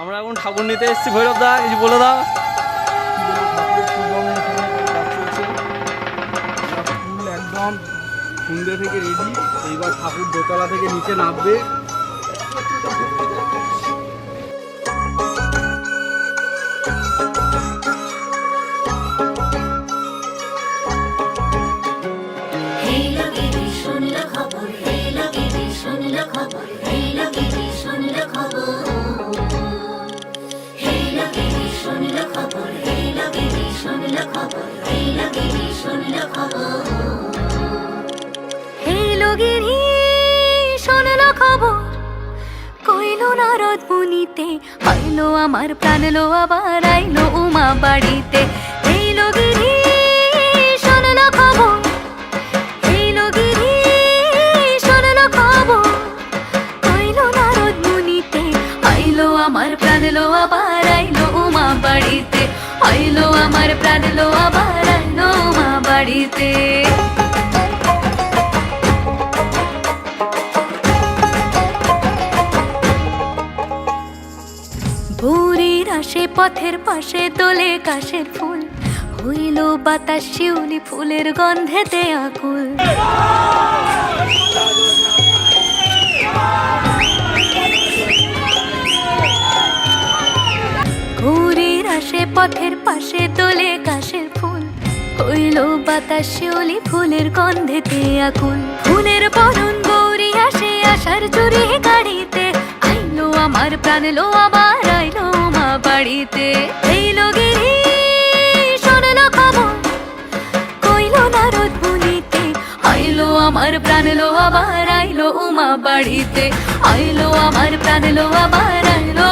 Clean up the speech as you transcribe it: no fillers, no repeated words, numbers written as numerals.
আমরা এখন ঠাকুর নিতে এসেছি। ভৈরব দা কিছু বলে দাও। ফুল একদম সন্ধ্যে থেকে রেডি। এইবার ঠাকুর দোতলা থেকে নিচে নামবে। আইলো আমার প্রাণ লো আবার আইলো উমা বাড়িতে। এইলো গিরি শোনলো খবর, এইলো গিরি শোনলো খবর, কইলো নারদ মুনিতে। আইলো আমার প্রাণ লো আবার আইলো উমা বাড়িতে, আইলো আমার প্রাণ লো আবার আইলো উমা বাড়িতে। ভোরের আসে পথের পাশে তোলে কাশের ফুল, হইল বাতাস শিউলি ফুলের গন্ধেতে আকুল। ভোরের আসে পথের পাশে তোলে কাশের ফুল, হইল বাতাস শিউলি ফুলের গন্ধেতে আকুল। ফুলের বরণ গৌরী আসে আশার চুরি গাড়িতে, আইলো আমার প্রাণ লো আবার আইলো মা বাড়িতে। এইলো গিরি শোনলো খবর, কইলো নারদ মুনিতে। আইলো আমার প্রাণ লো আবার আইলো উমা বাড়িতে, আইলো আমার প্রাণ লো আবার আইলো